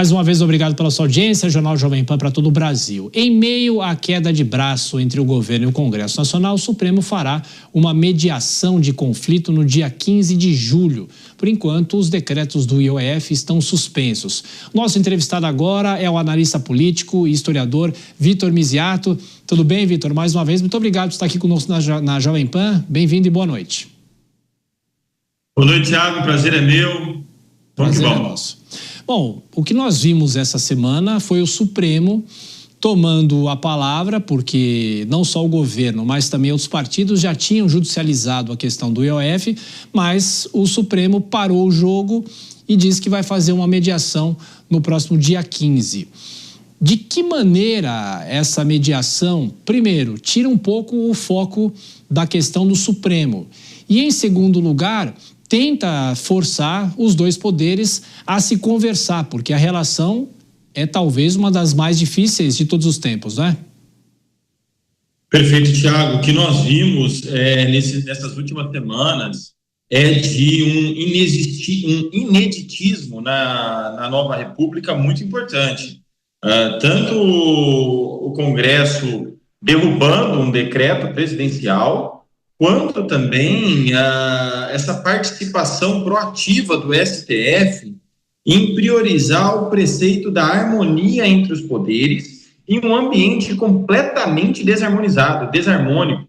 Mais uma vez, obrigado pela sua audiência, Jornal Jovem Pan para todo o Brasil. Em meio à queda de braço entre o governo e o Congresso Nacional, o Supremo fará uma mediação de conflito no dia 15 de julho. Por enquanto, os decretos do IOF estão suspensos. Nosso entrevistado agora é o analista político e historiador Vitor Misiato. Tudo bem, Vitor? Mais uma vez, muito obrigado por estar aqui conosco na Jovem Pan. Bem-vindo e boa noite. Boa noite, Thiago. Prazer é meu. Prazer é nosso. Bom, o que nós vimos essa semana foi o Supremo tomando a palavra, porque não só o governo, mas também outros partidos já tinham judicializado a questão do IOF, mas o Supremo parou o jogo e disse que vai fazer uma mediação no próximo dia 15. De que maneira essa mediação, primeiro, tira um pouco o foco da questão do Supremo e, em segundo lugar, tenta forçar os dois poderes a se conversar, porque a relação é talvez uma das mais difíceis de todos os tempos, não é? Perfeito, Thiago. O que nós vimos nessas últimas semanas é de um ineditismo na nova República muito importante. Tanto o Congresso derrubando um decreto presidencial, quanto também essa participação proativa do STF em priorizar o preceito da harmonia entre os poderes em um ambiente completamente desarmônico.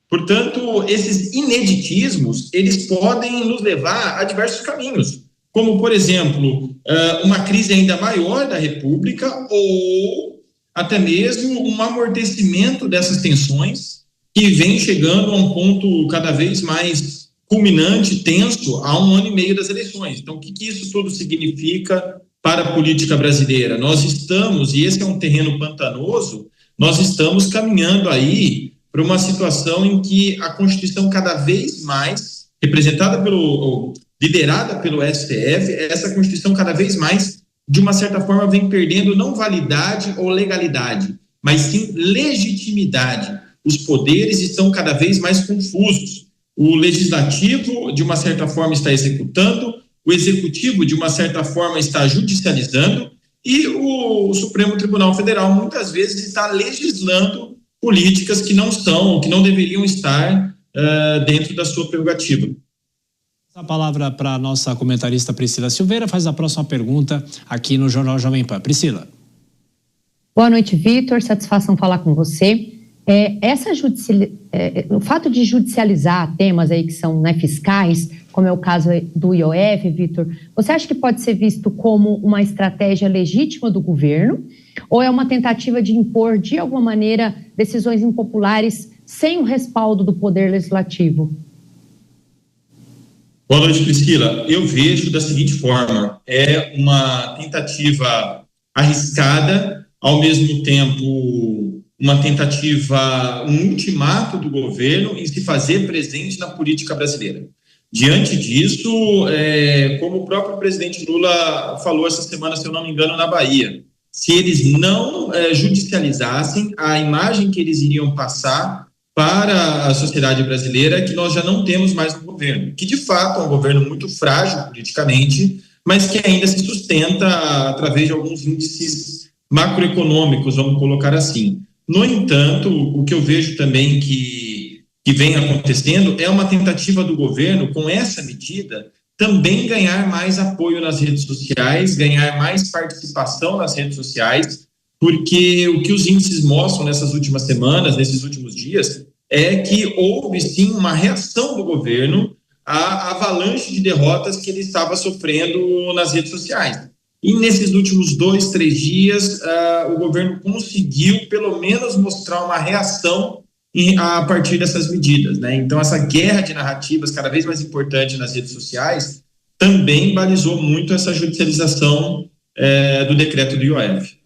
Portanto, esses ineditismos, eles podem nos levar a diversos caminhos, como, por exemplo, uma crise ainda maior da República ou até mesmo um amortecimento dessas tensões que vem chegando a um ponto cada vez mais culminante, tenso, há 1 ano e meio das eleições. Então, o que isso tudo significa para a política brasileira? Nós estamos, e esse é um terreno pantanoso, nós estamos caminhando aí para uma situação em que a Constituição cada vez mais, liderada pelo STF, essa Constituição cada vez mais, de uma certa forma, vem perdendo não validade ou legalidade, mas sim legitimidade. Os poderes estão cada vez mais confusos. O legislativo, de uma certa forma, está executando, o executivo, de uma certa forma, está judicializando e o Supremo Tribunal Federal, muitas vezes, está legislando políticas que não deveriam estar dentro da sua prerrogativa. A palavra para a nossa comentarista Priscila Silveira faz a próxima pergunta aqui no Jornal Jovem Pan. Priscila. Boa noite, Vitor. Satisfação falar com você. O fato de judicializar temas aí que são fiscais, como é o caso do IOF, Vitor, você acha que pode ser visto como uma estratégia legítima do governo ou é uma tentativa de impor, de alguma maneira, decisões impopulares sem o respaldo do Poder Legislativo? Boa noite, Priscila. Eu vejo da seguinte forma, é uma tentativa arriscada, ao mesmo tempo uma tentativa, um ultimato do governo em se fazer presente na política brasileira. Diante disso, como o próprio presidente Lula falou essa semana, se eu não me engano, na Bahia, se eles não judicializassem, a imagem que eles iriam passar para a sociedade brasileira é que nós já não temos mais um governo, que de fato é um governo muito frágil politicamente, mas que ainda se sustenta através de alguns índices macroeconômicos, vamos colocar assim. No entanto, o que eu vejo também que vem acontecendo é uma tentativa do governo, com essa medida, também ganhar mais apoio nas redes sociais, ganhar mais participação nas redes sociais, porque o que os índices mostram nessas últimas semanas, nesses últimos dias, é que houve sim uma reação do governo à avalanche de derrotas que ele estava sofrendo nas redes sociais. E nesses últimos 2, 3 dias, o governo conseguiu, pelo menos, mostrar uma reação a partir dessas medidas, né? Então, essa guerra de narrativas cada vez mais importante nas redes sociais também balizou muito essa judicialização do decreto do IOF.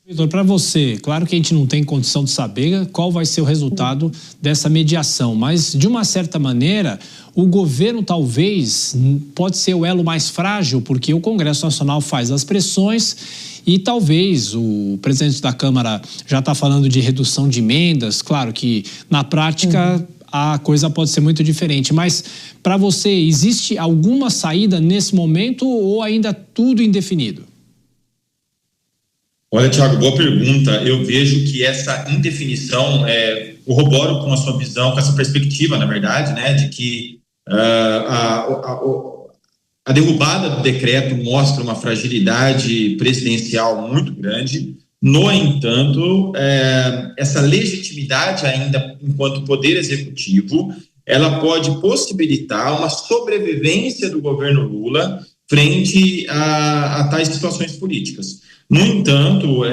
Vitor, para você, claro que a gente não tem condição de saber qual vai ser o resultado dessa mediação, mas, de uma certa maneira, o governo talvez pode ser o elo mais frágil, porque o Congresso Nacional faz as pressões e talvez o presidente da Câmara já está falando de redução de emendas. Claro que, na prática, a coisa pode ser muito diferente, mas, para você, existe alguma saída nesse momento ou ainda tudo indefinido? Olha, Thiago, boa pergunta. Eu vejo que essa indefinição corroboro com a sua visão, com essa perspectiva, na verdade, né, de que a derrubada do decreto mostra uma fragilidade presidencial muito grande. No entanto, essa legitimidade ainda enquanto poder executivo, ela pode possibilitar uma sobrevivência do governo Lula frente a tais situações políticas. No entanto,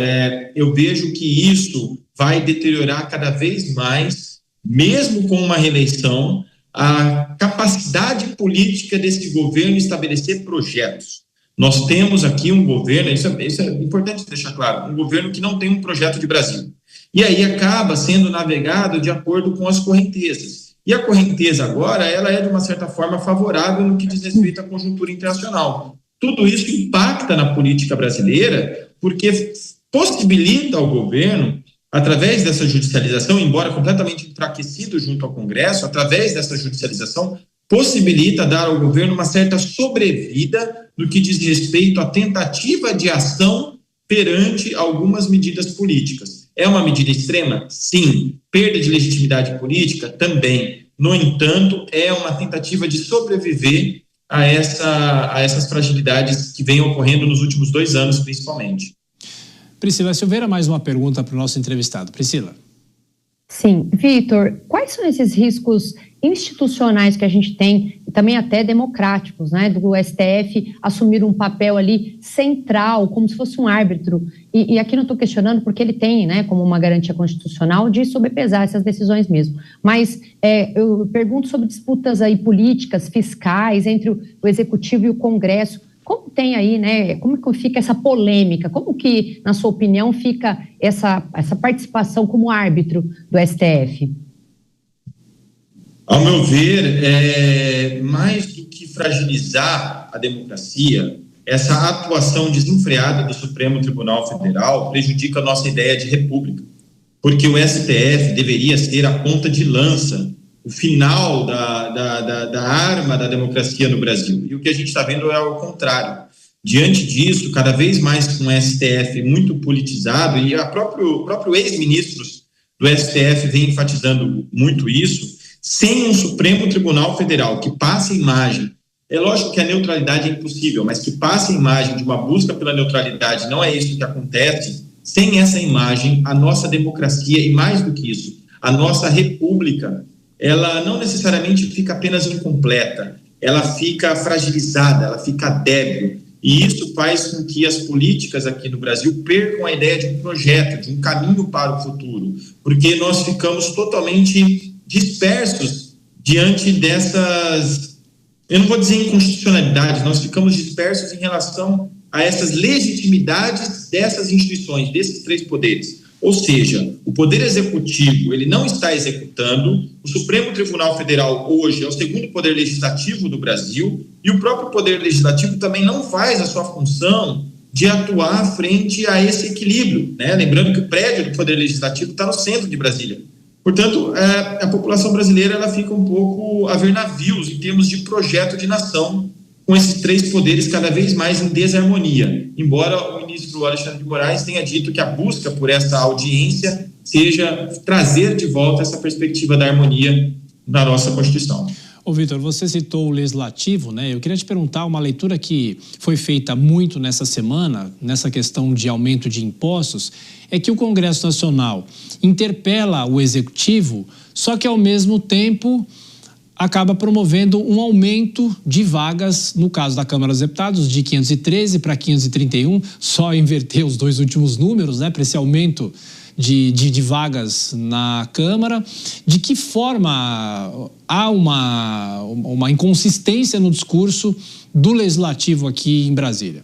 eu vejo que isso vai deteriorar cada vez mais, mesmo com uma reeleição, a capacidade política desse governo estabelecer projetos. Nós temos aqui um governo, isso é importante deixar claro, um governo que não tem um projeto de Brasil. E aí acaba sendo navegado de acordo com as correntezas. E a correnteza agora, ela é de uma certa forma favorável no que diz respeito à conjuntura internacional. Tudo isso impacta na política brasileira porque possibilita ao governo, através dessa judicialização, embora completamente enfraquecido junto ao Congresso, através dessa judicialização, possibilita dar ao governo uma certa sobrevida no que diz respeito à tentativa de ação perante algumas medidas políticas. É uma medida extrema? Sim. Perda de legitimidade política? Também. No entanto, é uma tentativa de sobreviver a essas fragilidades que vêm ocorrendo nos últimos 2 anos, principalmente. Priscila Silveira, mais uma pergunta para o nosso entrevistado. Priscila. Sim. Vitor, quais são esses riscos institucionais que a gente tem, e também até democráticos, né, do STF assumir um papel ali central, como se fosse um árbitro, e aqui não estou questionando porque ele tem, né, como uma garantia constitucional de sobrepesar essas decisões mesmo, mas eu pergunto sobre disputas aí políticas, fiscais, entre o Executivo e o Congresso. Como tem aí, né, como que fica essa polêmica? Como que, na sua opinião, fica essa participação como árbitro do STF? Ao meu ver, mais do que fragilizar a democracia, essa atuação desenfreada do Supremo Tribunal Federal prejudica a nossa ideia de república, porque o STF deveria ser a ponta de lança, o final da arma da democracia no Brasil. E o que a gente está vendo é o contrário. Diante disso, cada vez mais com o STF muito politizado, e o próprio ex-ministros do STF vem enfatizando muito isso, sem um Supremo Tribunal Federal que passe a imagem, é lógico que a neutralidade é impossível, mas que passe a imagem de uma busca pela neutralidade, não é isso que acontece. Sem essa imagem, a nossa democracia, e mais do que isso, a nossa república, ela não necessariamente fica apenas incompleta, ela fica fragilizada, ela fica débil. E isso faz com que as políticas aqui no Brasil percam a ideia de um projeto, de um caminho para o futuro, porque nós ficamos totalmente dispersos diante dessas, eu não vou dizer inconstitucionalidades, nós ficamos dispersos em relação a essas legitimidades dessas instituições, desses 3 poderes. Ou seja, o Poder Executivo, ele não está executando, o Supremo Tribunal Federal hoje é o 2º Poder Legislativo do Brasil, e o próprio Poder Legislativo também não faz a sua função de atuar frente a esse equilíbrio, né? Lembrando que o prédio do Poder Legislativo está no centro de Brasília. Portanto, a população brasileira ela fica um pouco a ver navios em termos de projeto de nação, com esses 3 poderes cada vez mais em desarmonia, embora o ministro Alexandre de Moraes tenha dito que a busca por essa audiência seja trazer de volta essa perspectiva da harmonia na nossa Constituição. Ô Vitor, você citou o Legislativo, né? Eu queria te perguntar uma leitura que foi feita muito nessa semana, nessa questão de aumento de impostos, é que o Congresso Nacional interpela o Executivo, só que ao mesmo tempo acaba promovendo um aumento de vagas, no caso da Câmara dos Deputados, de 513 para 531, só inverter os 2 últimos números, né, para esse aumento de vagas na Câmara. De que forma há uma inconsistência no discurso do Legislativo aqui em Brasília?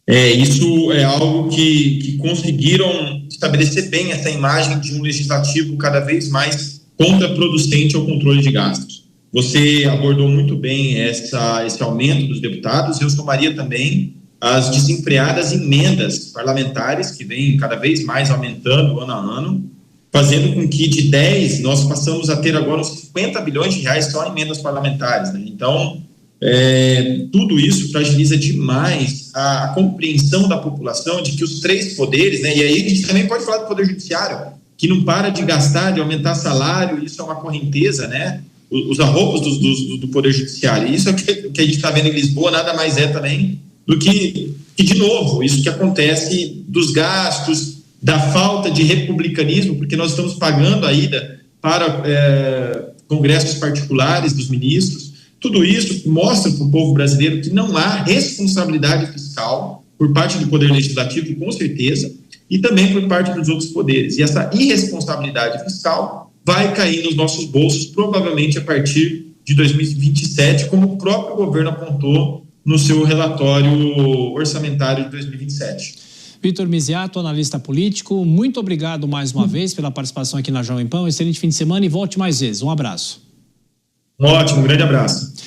Isso é algo que conseguiram estabelecer bem essa imagem de um Legislativo cada vez mais contraproducente ao controle de gastos. Você abordou muito bem esse aumento dos deputados. Eu somaria também as desenfreadas emendas parlamentares que vêm cada vez mais aumentando ano a ano, fazendo com que de 10 nós passamos a ter agora uns 50 bilhões de reais só em emendas parlamentares, né? Então, tudo isso fragiliza demais a compreensão da população de que os três poderes, né, e aí a gente também pode falar do Poder Judiciário, que não para de gastar, de aumentar salário, isso é uma correnteza, né? Os arroubos do Poder Judiciário. E isso é o que a gente está vendo em Lisboa, nada mais é também do que, de novo, isso que acontece dos gastos, da falta de republicanismo, porque nós estamos pagando a ida para congressos particulares dos ministros. Tudo isso mostra para o povo brasileiro que não há responsabilidade fiscal por parte do Poder Legislativo, com certeza, e também por parte dos outros poderes. E essa irresponsabilidade fiscal vai cair nos nossos bolsos, provavelmente a partir de 2027, como o próprio governo apontou no seu relatório orçamentário de 2027. Vitor Misiato, analista político, muito obrigado mais uma vez pela participação aqui na Jovem Pan. Um excelente fim de semana e volte mais vezes. Um abraço. Um ótimo, grande abraço.